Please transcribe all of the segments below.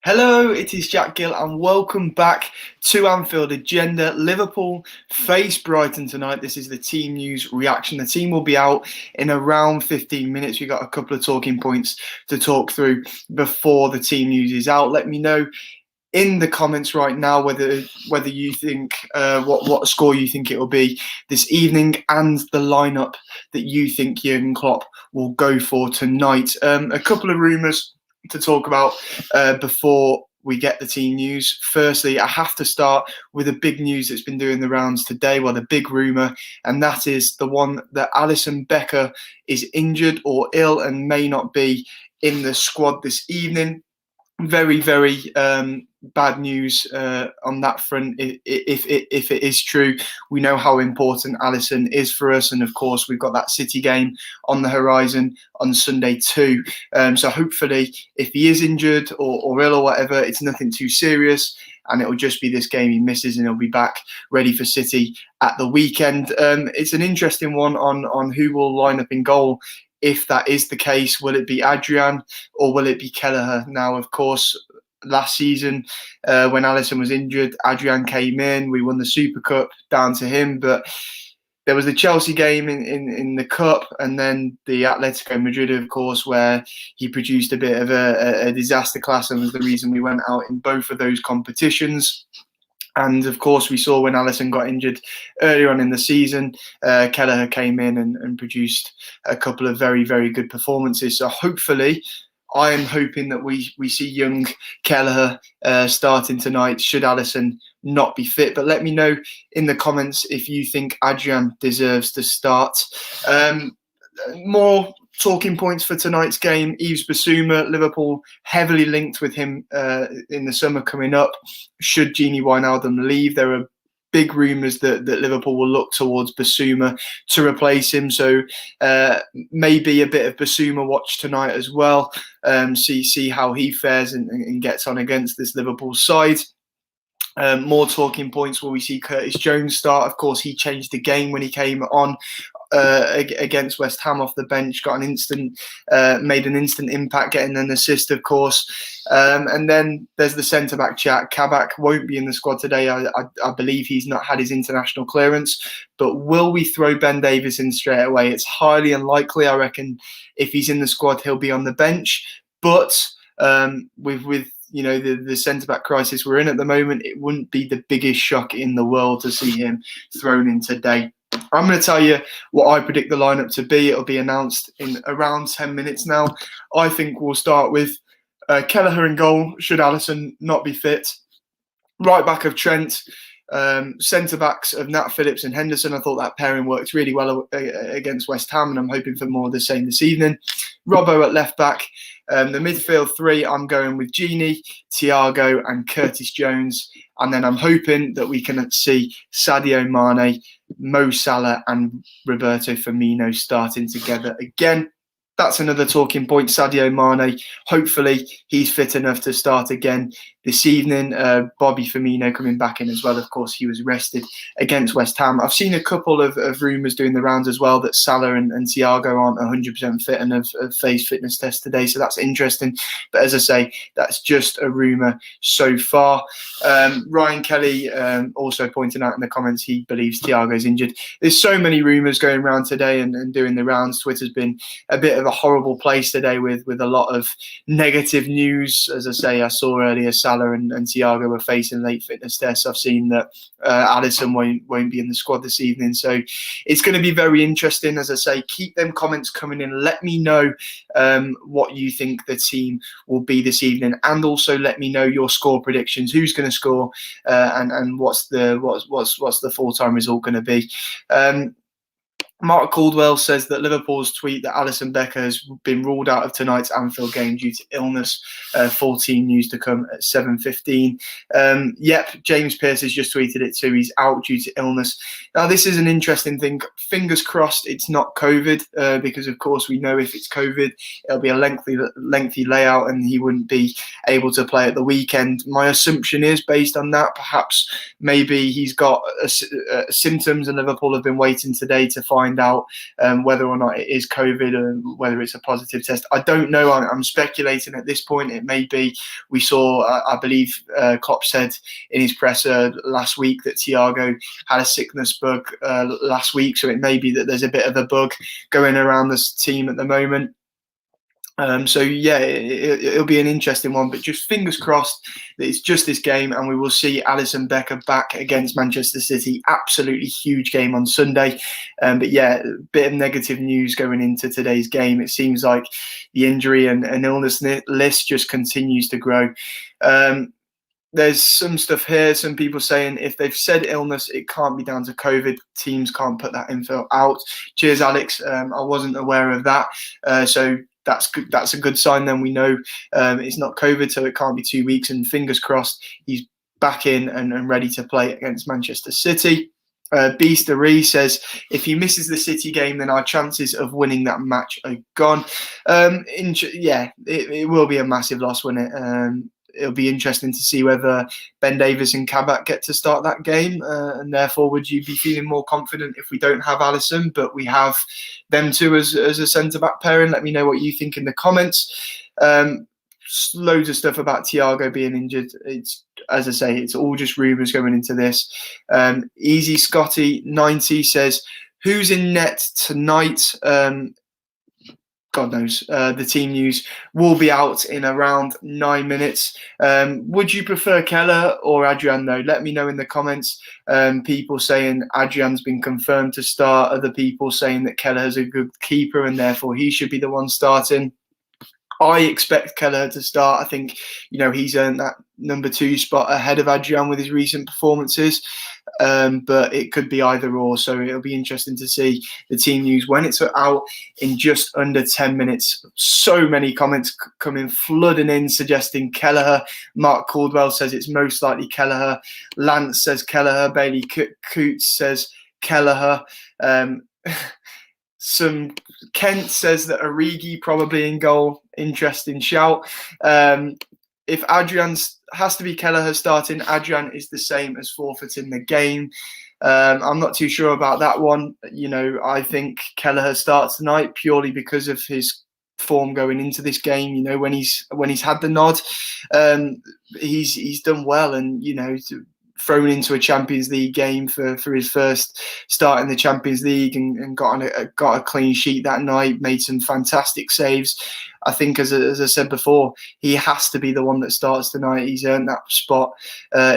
Hello, it is Jack Gill and welcome back to Anfield Agenda. Liverpool face Brighton tonight. This is the team news reaction. The team will be out in around 15 minutes. We've got a couple of talking points to talk through before the team news is out. Let me know in the comments right now whether you think what score you think it will be this evening and the lineup that you think Jurgen Klopp will go for tonight. A couple of rumours to talk about before we get the team news. Firstly, I have to start with the big news that's been doing the rounds today. Well, the big rumour, and that is the one that Alisson Becker is injured or ill and may not be in the squad this evening. Very, very bad news on that front. If it is true, we know how important Alisson is for us, and of course we've got that City game on the horizon on Sunday too. So hopefully, if he is injured or ill or whatever, it's nothing too serious, and it'll just be this game he misses, and he'll be back ready for City at the weekend. It's an interesting one on who will line up in goal. If that is the case, will it be Adrian or will it be Kelleher? Now, of course, last season when Alisson was injured, Adrian came in. We won the Super Cup down to him. But there was the Chelsea game in the Cup and then the Atletico Madrid, of course, where he produced a bit of a disaster class and was the reason we went out in both of those competitions. And of course, we saw when Alisson got injured earlier on in the season, Kelleher came in and produced a couple of very, very good performances. So hopefully, I am hoping that we see young Kelleher starting tonight, should Alisson not be fit. But let me know in the comments if you think Adrian deserves to start. More talking points for tonight's game. Yves Bissouma, Liverpool heavily linked with him in the summer coming up. Should Gini Wijnaldum leave, there are big rumours that Liverpool will look towards Bissouma to replace him. So maybe a bit of Bissouma watch tonight as well. See how he fares and gets on against this Liverpool side. More talking points. Will we see Curtis Jones start? Of course, he changed the game when he came on against West Ham off the bench, made an instant impact, getting an assist, of course. And then there's the centre-back chat. Kabak won't be in the squad today. I believe he's not had his international clearance. But will we throw Ben Davies in straight away? It's highly unlikely. I reckon if he's in the squad, he'll be on the bench. But with the centre-back crisis we're in at the moment, it wouldn't be the biggest shock in the world to see him thrown in today. I'm going to tell you what I predict the lineup to be. It'll be announced in around 10 minutes now. I think we'll start with Kelleher in goal, should Alisson not be fit. Right back of Trent. Centre-backs of Nat Phillips and Henderson. I thought that pairing worked really well against West Ham, and I'm hoping for more of the same this evening. Robbo at left back. The midfield three, I'm going with Gini, Thiago and Curtis Jones. And then I'm hoping that we can see Sadio Mane, Mo Salah and Roberto Firmino starting together again. That's another talking point. Sadio Mane, hopefully he's fit enough to start again this evening. Bobby Firmino coming back in as well. Of course, he was rested against West Ham. I've seen a couple of rumours doing the rounds as well that Salah and Thiago aren't 100% fit and have faced fitness tests today. So that's interesting. But as I say, that's just a rumour so far. Ryan Kelly also pointing out in the comments he believes Thiago's injured. There's so many rumours going around today and doing the rounds. Twitter's been a bit of a horrible place today with a lot of negative news. As I say, I saw earlier Salah and Thiago were facing late fitness tests. I've seen that Alisson won't be in the squad this evening. So it's going to be very interesting. As I say, keep them comments coming in. Let me know what you think the team will be this evening, and also let me know your score predictions. Who's going to score and what's the full-time result going to be? Mark Caldwell says that Liverpool's tweet that Alisson Becker has been ruled out of tonight's Anfield game due to illness. Full team news to come at 7:15. Yep, James Pearce has just tweeted it too. He's out due to illness. Now, this is an interesting thing. Fingers crossed it's not COVID, because, of course, we know if it's COVID, it'll be a lengthy layout and he wouldn't be able to play at the weekend. My assumption is, based on that, perhaps maybe he's got symptoms and Liverpool have been waiting today to find find out whether or not it is COVID or whether it's a positive test. I don't know. I'm speculating at this point. It may be. We saw, I believe, Klopp said in his presser last week that Thiago had a sickness bug last week, so it may be that there's a bit of a bug going around this team at the moment. So yeah, it'll be an interesting one, but just fingers crossed that it's just this game and we will see Alisson Becker back against Manchester City. Absolutely huge game on Sunday. But yeah, a bit of negative news going into today's game. It seems like the injury and illness list just continues to grow. There's some stuff here, some people saying if they've said illness, it can't be down to COVID. Teams can't put that info out. Cheers, Alex. I wasn't aware of that. So that's good. That's a good sign. Then we know it's not COVID, so it can't be 2 weeks. And fingers crossed, he's back in and ready to play against Manchester City. Beastery says if he misses the City game, then our chances of winning that match are gone. It will be a massive loss, won't it? It'll be interesting to see whether Ben Davies and Kabak get to start that game, and therefore would you be feeling more confident if we don't have Alisson, but we have them two as a centre-back pairing? Let me know what you think in the comments. Loads of stuff about Thiago being injured. It's, as I say, it's all just rumours going into this. Easy Scotty 90 says, who's in net tonight? God knows. The team news will be out in around 9 minutes. Would you prefer Keller or Adrian, though? Let me know in the comments. People saying Adrian's been confirmed to start. Other people saying that Kelleher's a good keeper and therefore he should be the one starting. I expect Keller to start. I think, he's earned that number 2 spot ahead of Adrian with his recent performances. But it could be either or. So it'll be interesting to see the team news when it's out in just under 10 minutes. So many comments coming, flooding in, suggesting Kelleher. Mark Caldwell says it's most likely Kelleher. Lance says Kelleher. Bailey Coots says Kelleher. Some Kent says that Origi probably in goal. Interesting shout. If Adrian has to be Kelleher starting, Adrian is the same as forfeiting the game. I'm not too sure about that one. I think Kelleher starts tonight purely because of his form going into this game. When he's had the nod, he's done well, and thrown into a Champions League game for his first start in the Champions League and got a clean sheet that night, made some fantastic saves. I think, as I said before, he has to be the one that starts tonight. He's earned that spot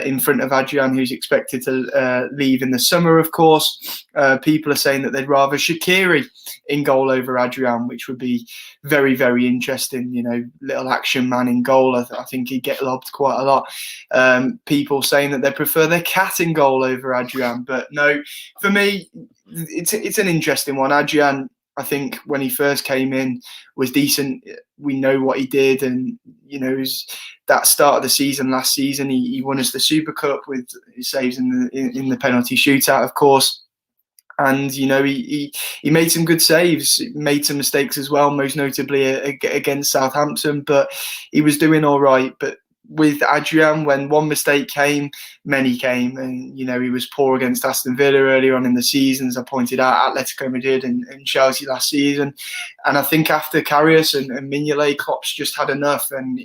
in front of Adrian, who's expected to leave in the summer, of course. People are saying that they'd rather Shaqiri in goal over Adrian, which would be very, very interesting. Little action man in goal. I think he'd get lobbed quite a lot. People saying that they prefer their cat in goal over Adrian. But no, for me, it's an interesting one. Adrian, I think when he first came in, was decent. We know what he did, and that start of the season last season, he won us the Super Cup with his saves in the penalty shootout, of course. And he made some good saves, made some mistakes as well, most notably against Southampton. But he was doing all right. But with Adrian, when one mistake came, many came. And, he was poor against Aston Villa earlier on in the season, as I pointed out, Atletico Madrid and Chelsea last season. And I think after Karius and Mignolet, Klopp's just had enough. And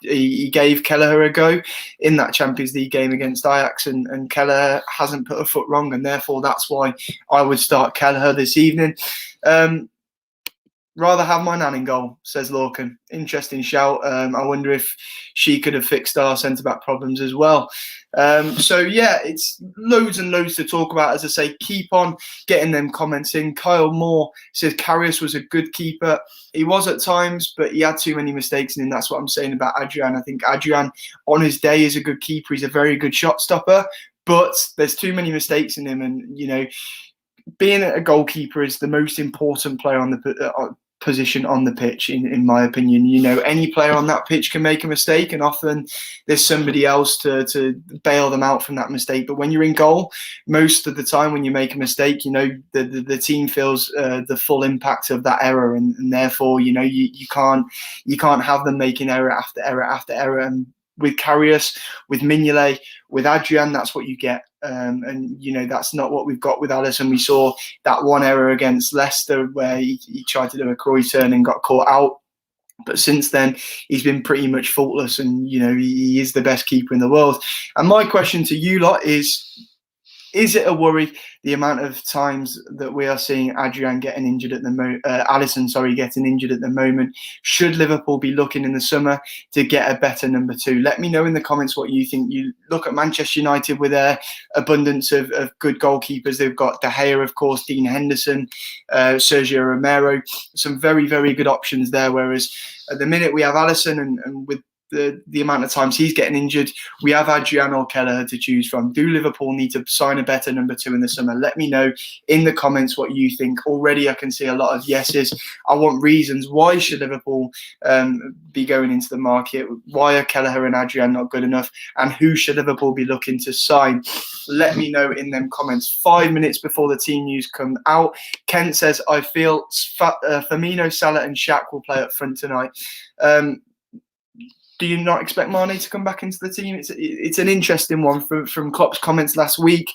he gave Kelleher a go in that Champions League game against Ajax, and Kelleher hasn't put a foot wrong. And therefore, that's why I would start Kelleher this evening. Rather have my nan in goal, says Lorcan. Interesting shout. I wonder if she could have fixed our centre-back problems as well. So, yeah, it's loads and loads to talk about. As I say, keep on getting them comments in. Kyle Moore says Karius was a good keeper. He was at times, but he had too many mistakes in him. That's what I'm saying about Adrian. I think Adrian, on his day, is a good keeper. He's a very good shot stopper, but there's too many mistakes in him. And, being a goalkeeper is the most important player on the position on the pitch, in my opinion. Any player on that pitch can make a mistake, and often there's somebody else to bail them out from that mistake. But when you're in goal, most of the time when you make a mistake, the team feels the full impact of that error, and therefore you can't have them making error after error after error. And with Karius, with Mignolet, with Adrian, that's what you get. And, that's not what we've got with Alisson. We saw that one error against Leicester where he tried to do a Croy turn and got caught out. But since then, he's been pretty much faultless, and he is the best keeper in the world. And my question to you lot is it a worry, the amount of times that we are seeing Adrian getting injured at the moment, Alisson, getting injured at the moment? Should Liverpool be looking in the summer to get a better number 2? Let me know in the comments what you think. You look at Manchester United with their abundance of good goalkeepers. They've got De Gea, of course, Dean Henderson, Sergio Romero, some very, very good options there. Whereas at the minute we have Alisson, and with the amount of times he's getting injured, we have Adrian or Kelleher to choose from. Do Liverpool need to sign a better number 2 in the summer? Let me know in the comments what you think. Already I can see a lot of yeses. I want reasons. Why should Liverpool be going into the market? Why are Kelleher and Adrian not good enough? And who should Liverpool be looking to sign? Let me know in them comments. 5 minutes before the team news come out, Kent says, I feel Firmino, Salah and Shaq will play up front tonight. Do you not expect Mane to come back into the team? It's an interesting one from Klopp's comments last week.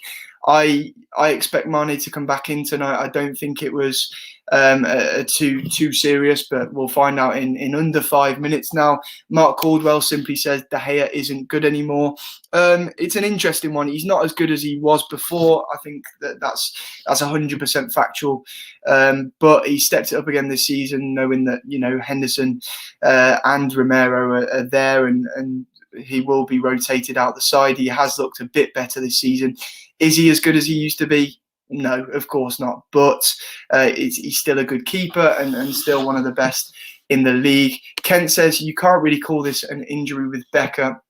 I expect Mane to come back in tonight. I don't think it was too serious, but we'll find out in under 5 minutes now. Mark Caldwell simply says De Gea isn't good anymore. It's an interesting one. He's not as good as he was before. I think that's 100% factual. But he stepped it up again this season, knowing that Henderson and Romero are there, and he will be rotated out the side. He has looked a bit better this season. Is he as good as he used to be? No, of course not. But he's still a good keeper and still one of the best in the league. Kent says you can't really call this an injury with Becker.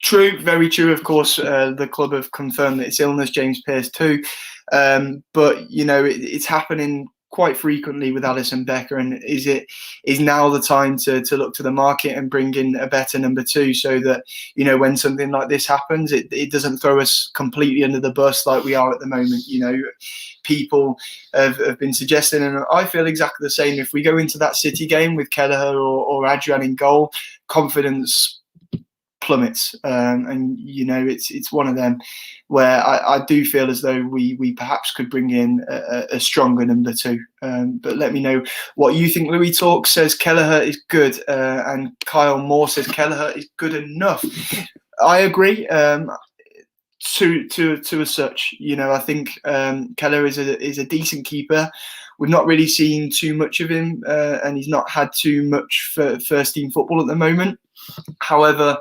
True, very true. Of course, the club have confirmed that it's illness. James Pearce too. But it's happening quite frequently with Alisson Becker, and is now the time to look to the market and bring in a better number 2, so that when something like this happens, it doesn't throw us completely under the bus like we are at the moment. People have been suggesting, and I feel exactly the same. If we go into that City game with Kelleher or Adrian in goal, confidence plummets, and it's one of them where I do feel as though we perhaps could bring in a stronger number 2. But let me know what you think. Louis Talk says Kelleher is good, and Kyle Moore says Kelleher is good enough. I agree. To as such, I think Kelleher is a decent keeper. We've not really seen too much of him, and he's not had too much for first team football at the moment. However,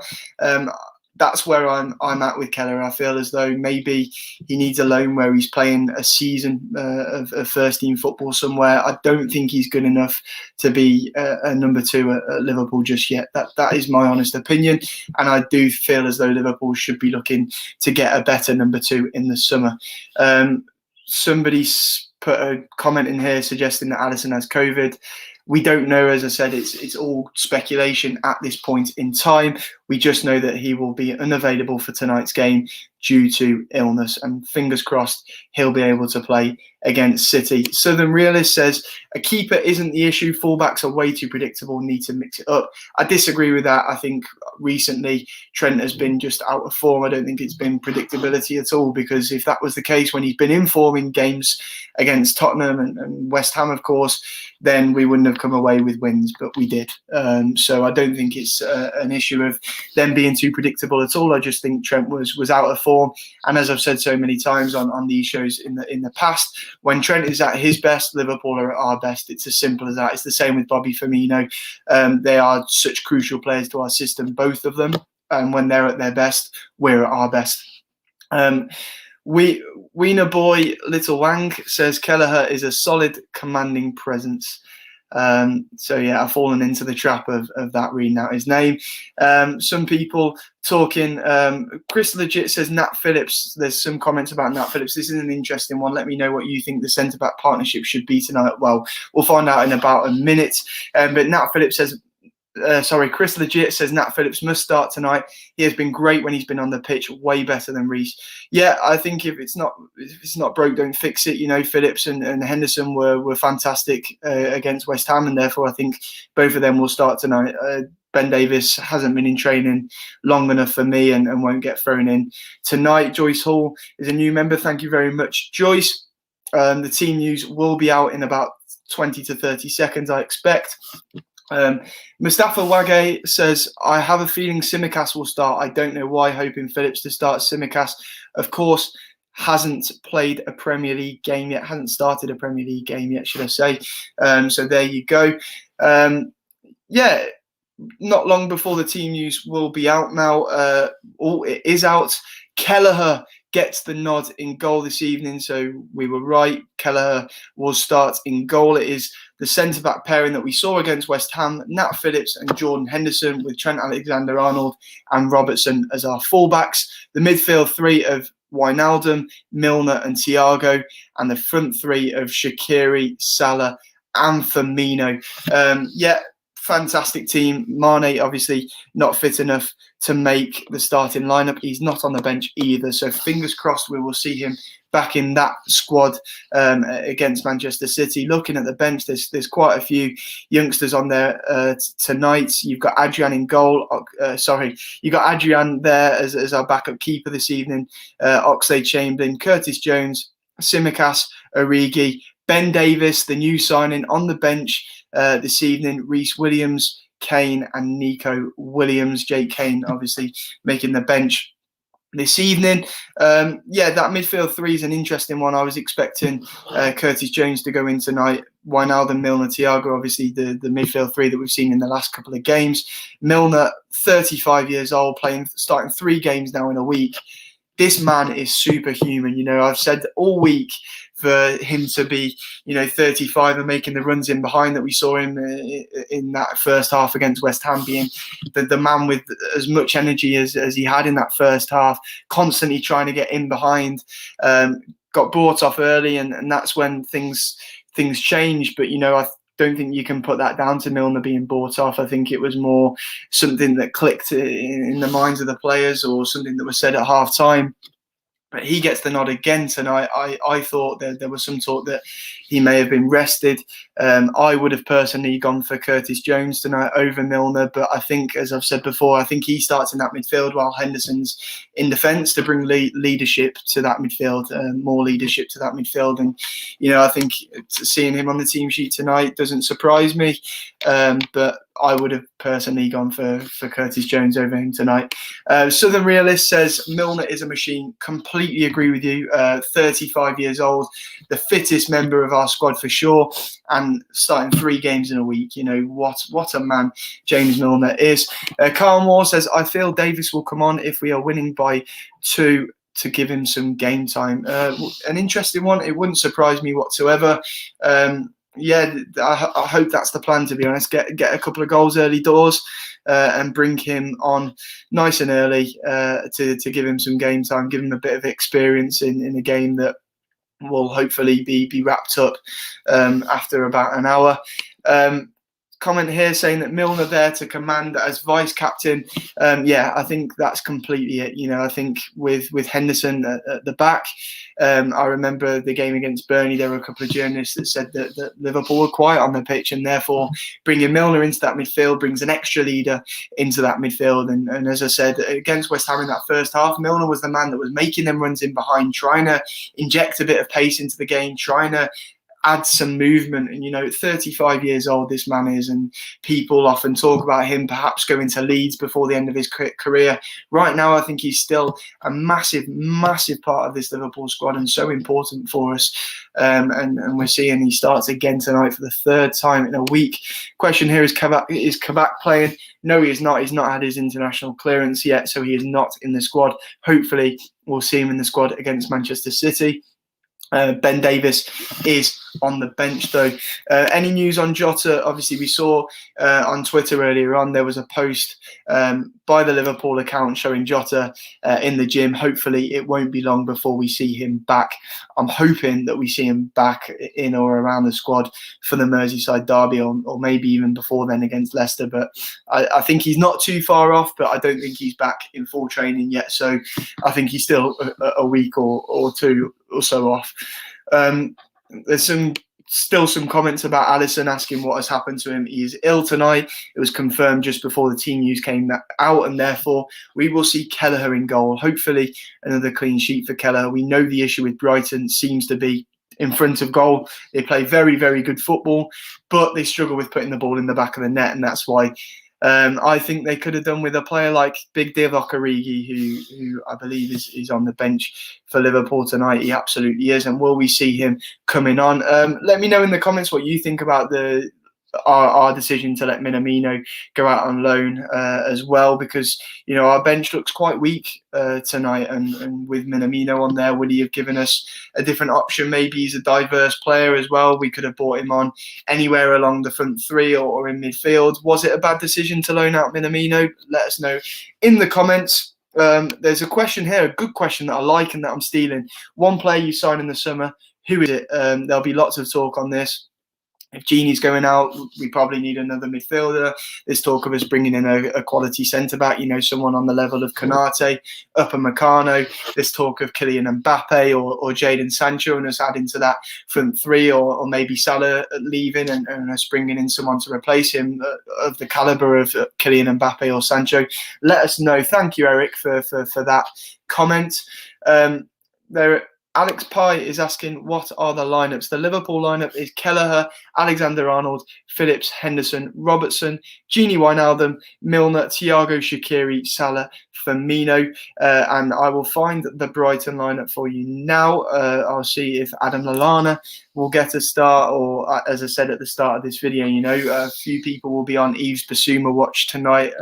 that's where I'm at with Kelleher. I feel as though maybe he needs a loan where he's playing a season of first team football somewhere. I don't think he's good enough to be a number 2 at Liverpool just yet. That is my honest opinion, and I do feel as though Liverpool should be looking to get a better number 2 in the summer. Somebody's put a comment in here suggesting that Alisson has COVID. We don't know. As I said, it's all speculation at this point in time. We just know that he will be unavailable for tonight's game due to illness, and fingers crossed he'll be able to play against City. Southern Realist says a keeper isn't the issue. Fullbacks are way too predictable. Need to mix it up. I disagree with that. I think recently Trent has been just out of form. I don't think it's been predictability at all, because if that was the case when he's been in form in games against Tottenham and West Ham, of course, then we wouldn't have come away with wins, but we did. So I don't think it's an issue of them being too predictable at all. I just think Trent was out of form, and as I've said so many times on these shows in the past, when Trent is at his best, Liverpool are at our best. It's as simple as that. It's the same with Bobby Firmino. They are such crucial players to our system, both of them, and when they're at their best, we're at our best. Wiener Boy Little Wang says Kelleher is a solid, commanding presence. So yeah, I've fallen into the trap of that, reading out his name. Some people talking. Chris Legit says Nat Phillips. There's some comments about Nat Phillips. This is an interesting one. Let me know what you think the centre-back partnership should be tonight. Well, we'll find out in about a minute. But Nat Phillips says, Chris Legit says Nat Phillips must start tonight. He has been great when he's been on the pitch, way better than Reece. Yeah, I think if it's not broke, don't fix it. Phillips and Henderson were fantastic against West Ham, and therefore I think both of them will start tonight. Ben Davis hasn't been in training long enough for me and won't get thrown in tonight. Joyce Hall is a new member. Thank you very much, Joyce. The team news will be out in about 20 to 30 seconds, I expect. Mustafa Wage says, I have a feeling Tsimikas will start. I don't know why, hoping Phillips to start. Tsimikas, of course, hasn't played a Premier League game yet, hasn't started a Premier League game yet, should I say. So there you go. Yeah, not long before the team news will be out now. It is out. Kelleher gets the nod in goal this evening, so we were right. Kelleher will start in goal. It is the centre-back pairing that we saw against West Ham, Nat Phillips and Jordan Henderson, with Trent Alexander-Arnold and Robertson as our fullbacks. The midfield three of Wijnaldum, Milner and Thiago, and the front three of Shaqiri, Salah and Firmino. Fantastic team. Mane obviously not fit enough to make the starting lineup. He's not on the bench either. So fingers crossed we will see him back in that squad against Manchester City. Looking at the bench, there's quite a few youngsters on there tonight. You've got Adrian in goal. You've got Adrian there as our backup keeper this evening. Oxlade-Chamberlain, Curtis Jones, Tsimikas, Origi, Ben Davis, the new signing on the bench this evening, Reece Williams, Kane and Nico Williams. Jake Kane obviously making the bench this evening. That midfield three is an interesting one. I was expecting Curtis Jones to go in tonight. Wijnaldum, Milner, Thiago, obviously the midfield three that we've seen in the last couple of games. Milner, 35 years old, starting 3 games now in a week. This man is superhuman. I've said all week for him to be, 35 and making the runs in behind that we saw him in that first half against West Ham, being the man with as much energy as he had in that first half, constantly trying to get in behind, got brought off early, and that's when things changed. But, I don't think you can put that down to Milner being bought off. I think it was more something that clicked in the minds of the players, or something that was said at half time. But he gets the nod again tonight. I thought there was some talk that he may have been rested. I would have personally gone for Curtis Jones tonight over Milner. But I think, as I've said before, I think he starts in that midfield while Henderson's in defence to bring leadership to that midfield, more leadership to that midfield. And, I think seeing him on the team sheet tonight doesn't surprise me. But I would have personally gone for Curtis Jones over him tonight. Southern Realist says Milner is a machine. Completely agree with you. 35 years old, the fittest member of our squad for sure, and starting 3 games in a week. What a man James Milner is. Carl Moore says, I feel Davis will come on if we are winning by 2 to give him some game time. An interesting one. It wouldn't surprise me whatsoever. I hope that's the plan, to be honest. Get a couple of goals early doors and bring him on nice and early to give him some game time, give him a bit of experience in a game that will hopefully be wrapped up after about an hour. Comment here saying that Milner there to command as vice captain. I think that's completely it. I think with Henderson at the back, I remember the game against Burnley, there were a couple of journalists that said that Liverpool were quiet on the pitch, and therefore bringing Milner into that midfield brings an extra leader into that midfield. And as I said, against West Ham in that first half, Milner was the man that was making them runs in behind, trying to inject a bit of pace into the game, trying to add some movement. And 35 years old this man is, and people often talk about him perhaps going to Leeds before the end of his career. Right now I think he's still a massive part of this Liverpool squad, and so important for us. And we're seeing he starts again tonight for the 3rd time in a week. Question here is Kabak playing? No, he is not. He's not had his international clearance yet, so he is not in the squad. Hopefully we'll see him in the squad against Manchester City. Ben Davis is on the bench, though. Any news on Jota? Obviously, we saw on Twitter earlier on there was a post by the Liverpool account showing Jota in the gym. Hopefully, it won't be long before we see him back. I'm hoping that we see him back in or around the squad for the Merseyside derby, or maybe even before then against Leicester. But I think he's not too far off, but I don't think he's back in full training yet. So I think he's still a week or 2 or so off. There's some Still some comments about ALISSON asking what has happened to him. He is ill tonight. It was confirmed just before the team news came out, and therefore we will see Kelleher in goal. Hopefully another clean sheet for Kelleher. We know the issue with Brighton seems to be in front of goal. They play very, very good football, but they struggle with putting the ball in the back of the net, and that's why I think they could have done with a player like Big Divock Origi, who I believe is on the bench for Liverpool tonight. He absolutely is. And will we see him coming on? Let me know in the comments what you think about our decision to let Minamino go out on loan as well, because our bench looks quite weak tonight, and with Minamino on there, would he have given us a different option? Maybe he's a diverse player as well. We could have brought him on anywhere along the front three or in midfield. Was it a bad decision to loan out Minamino? Let us know in the comments. There's a question here, a good question that I like and that I'm stealing. One player you sign in the summer, who is it? There'll be lots of talk on this. If Gini's going out, we probably need another midfielder. There's talk of us bringing in a quality centre-back, someone on the level of Konate, Upamecano. There's talk of Kylian Mbappe or Jadon Sancho and us adding to that front three, or maybe Salah leaving and us bringing in someone to replace him of the calibre of Kylian Mbappe or Sancho. Let us know. Thank you, Eric, for that comment. Alex Pye is asking, what are the lineups? The Liverpool lineup is Kelleher, Alexander-Arnold, Phillips, Henderson, Robertson, Gini Wijnaldum, Milner, Thiago, Shaqiri, Salah, Firmino. And I will find the Brighton lineup for you now. I'll see if Adam Lallana will get a start, or as I said at the start of this video, a few people will be on Yves Bissouma watch tonight,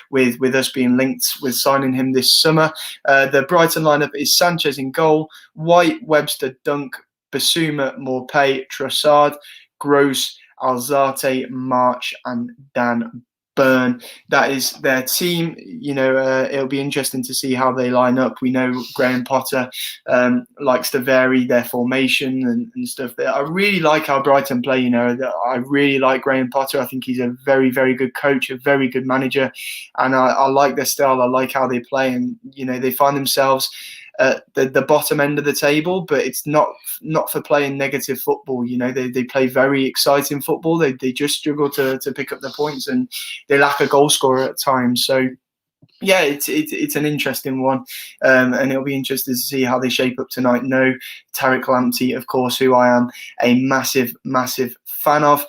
with us being linked with signing him this summer. The Brighton lineup is Sanchez in goal, White, Webster, Dunk, Bissouma, Maupay, Trossard, Gross, Alzate, March, and Dan Burn. That is their team. It'll be interesting to see how they line up. We know Graham Potter likes to vary their formation and stuff. I really like how Brighton play. I really like Graham Potter. I think he's a very, very good coach, a very good manager, and I like their style. I like how they play, and they find themselves at the bottom end of the table, but it's not for playing negative football. They play very exciting football. They just struggle to pick up the points, and they lack a goal scorer at times. So yeah, it's an interesting one, and it'll be interesting to see how they shape up tonight. No Tariq Lamptey, of course, who I am a massive fan of.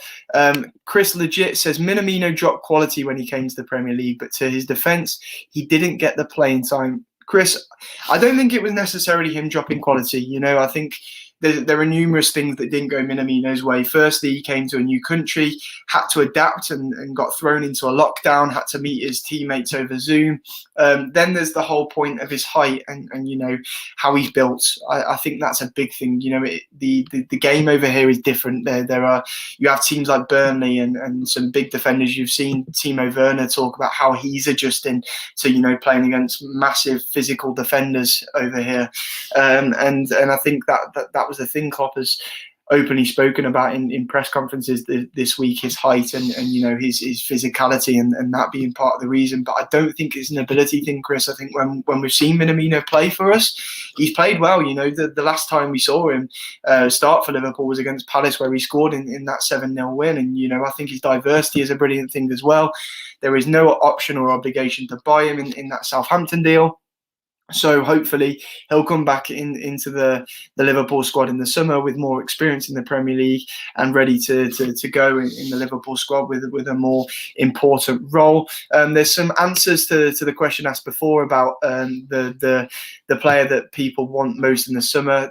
Chris Legit says Minamino dropped quality when he came to the Premier League, but to his defence, he didn't get the playing time. Chris, I don't think it was necessarily him dropping quality. I think there are numerous things that didn't go Minamino's way. Firstly, he came to a new country, had to adapt and got thrown into a lockdown, had to meet his teammates over Zoom. Then there's the whole point of his height and how he's built. I think that's a big thing. The game over here is different. You have teams like Burnley and some big defenders. You've seen Timo Werner talk about how he's adjusting to playing against massive physical defenders over here, and I think that was the thing Klopp has openly spoken about in press conferences this week, his height and his physicality and that being part of the reason. But I don't think it's an ability thing, Chris. I think when we've seen Minamino play for us, he's played well. The last time we saw him start for Liverpool was against Palace, where he scored in that 7-0 win. And I think his diversity is a brilliant thing as well. There is no option or obligation to buy him in that Southampton deal. So hopefully he'll come back into the Liverpool squad in the summer with more experience in the Premier League and ready to go in the Liverpool squad with a more important role. There's some answers to the question asked before about the player that people want most in the summer.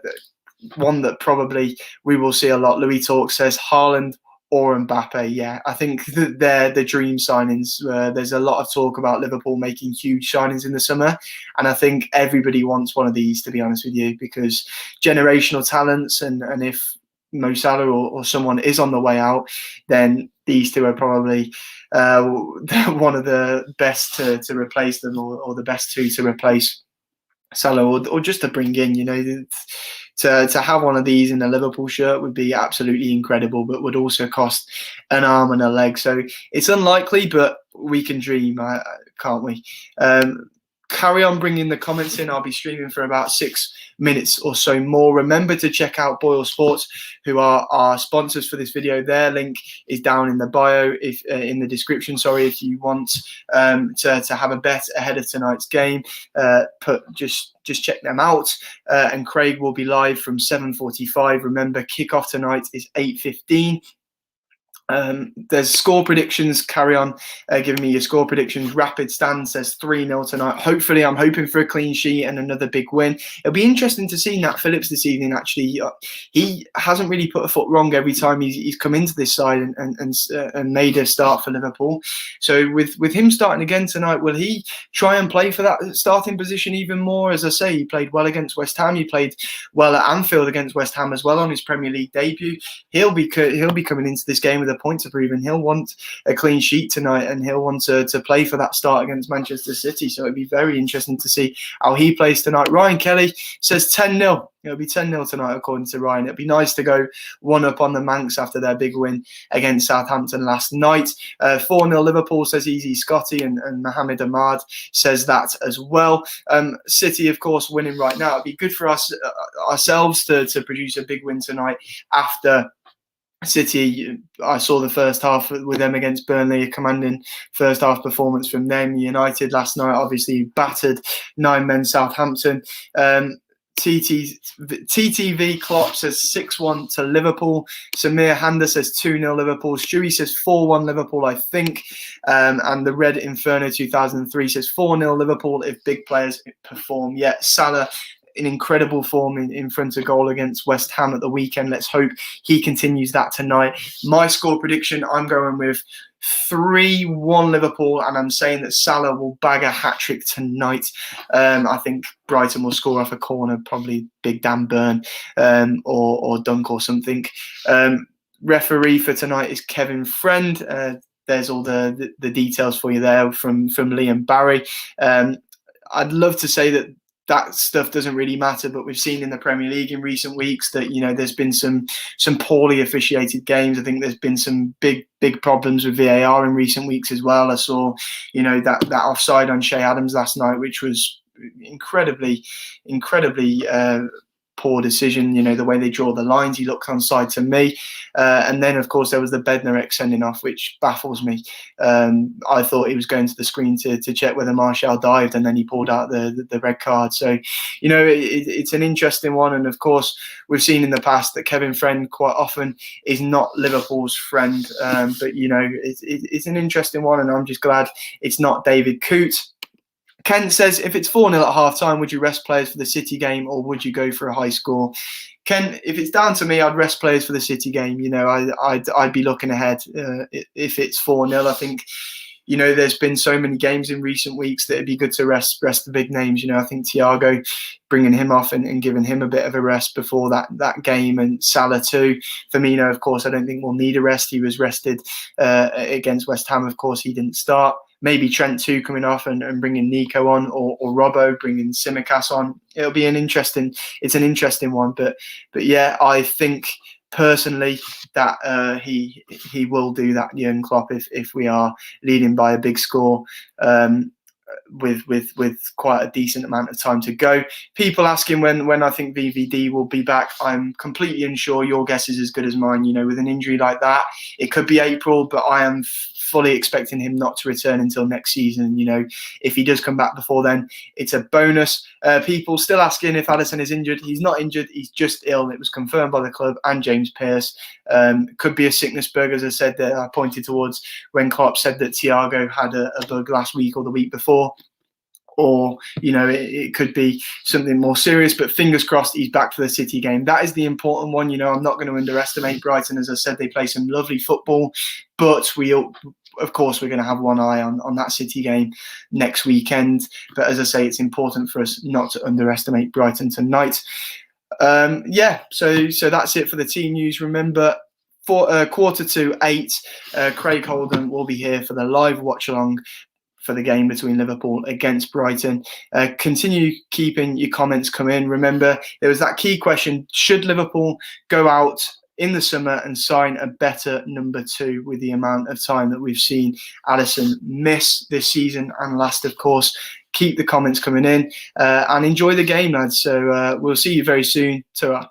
One that probably we will see a lot. Louis Talk says Haaland or Mbappe. Yeah, I think that they're the dream signings. There's a lot of talk about Liverpool making huge signings in the summer, and I think everybody wants one of these, to be honest with you, because generational talents, and if Mo Salah or someone is on the way out, then these two are probably one of the best to replace them, or the best two to replace Salah, or just to bring in, to have one of these in a Liverpool shirt would be absolutely incredible, but would also cost an arm and a leg. So it's unlikely, but we can dream, can't we? carry on bringing the comments in. I'll be streaming for about 6 minutes or so more. Remember to check out Boyle Sports, who are our sponsors for this video. Their link is down in the bio, if in the description. Sorry, if you want to have a bet ahead of tonight's game, just check them out. And Craig will be live from 7:45. Remember, kickoff tonight is 8:15. There's score predictions. Carry on giving me your score predictions. Rapid Stand says 3-0 tonight. Hopefully, I'm hoping for a clean sheet and another big win. It'll be interesting to see Nat Phillips this evening. Actually, he hasn't really put a foot wrong every time he's come into this side and made a start for Liverpool. So with him starting again tonight, will he try and play for that starting position even more? As I say, he played well against West Ham. He played well at Anfield against West Ham as well on his Premier League debut. He'll be coming into this game with a point to prove, and he'll want a clean sheet tonight, and he'll want to play for that start against Manchester City. So it'd be very interesting to see how he plays tonight. Ryan Kelly says 10-0. It'll be 10-0 tonight, according to Ryan. It'd be nice to go 1-up on the Manx after their big win against Southampton last night. 4-0 Liverpool, says Easy Scotty, and Mohamed Ahmad says that as well. City, of course, winning right now. It'd be good for us ourselves to produce a big win tonight after City. I saw the first half with them against Burnley, a commanding first half performance from them. United last night obviously battered 9-men Southampton. TTV Klopp says 6-1 to Liverpool. Samir Handa says 2-0 Liverpool. Stewie says 4-1 Liverpool, I think. And the Red Inferno 2003 says 4-0 Liverpool if big players perform. Yet Salah in incredible form in front of goal against West Ham at the weekend. Let's hope he continues that tonight. My score prediction, I'm going with 3-1 Liverpool, and I'm saying that Salah will bag a hat-trick tonight. I think Brighton will score off a corner, probably Big Dan Burn or dunk or something. Referee for tonight is Kevin Friend. There's all the details for you there from Liam Barry. I'd love to say that stuff doesn't really matter, but we've seen in the Premier League in recent weeks that there's been some poorly officiated games. I think there's been some big problems with VAR in recent weeks as well. I saw that offside on Shea Adams last night, which was incredibly poor decision. The way they draw the lines, he looked onside to me. And then, of course, there was the Bednarek sending off, which baffles me. I thought he was going to the screen to check whether Martial dived, and then he pulled out the red card. So, it's an interesting one. And, of course, we've seen in the past that Kevin Friend quite often is not Liverpool's friend. But, it's an interesting one, and I'm just glad it's not David Coote. Ken says, if it's 4-0 at half-time, would you rest players for the City game, or would you go for a high score? Ken, if it's down to me, I'd rest players for the City game. I'd be looking ahead if it's 4-0. I think, there's been so many games in recent weeks that it'd be good to rest the big names. I think Thiago, bringing him off and giving him a bit of a rest before that game, and Salah too. Firmino, of course, I don't think will need a rest. He was rested against West Ham. Of course, he didn't start. Maybe Trent too coming off and bringing Nico on, or Robbo bringing Tsimikas on. It's an interesting one. But yeah, I think personally that he will do that, Jurgen Klopp, if we are leading by a big score. With quite a decent amount of time to go. People asking when I think VVD will be back. I'm completely unsure. Your guess is as good as mine. With an injury like that, it could be April, but I am fully expecting him not to return until next season. If he does come back before then, it's a bonus. People still asking if ALISSON is injured. He's not injured. He's just ill. It was confirmed by the club and James Pearce. Could be a sickness bug, as I said, that I pointed towards when Klopp said that Thiago had a bug last week or the week before. Or, it could be something more serious, but fingers crossed he's back for the City game. That is the important one. I'm not going to underestimate Brighton. As I said, they play some lovely football, but of course, we're going to have one eye on that City game next weekend. But as I say, it's important for us not to underestimate Brighton tonight. So that's it for the team news. Remember, for 7:45, Craig Holden will be here for the live watch along for the game between Liverpool against Brighton. Continue keeping your comments come in. Remember, there was that key question: should Liverpool go out in the summer and sign a better number 2 with the amount of time that we've seen ALISSON miss this season and last, of course. Keep the comments coming in and enjoy the game, lads. So we'll see you very soon. Ta-ra.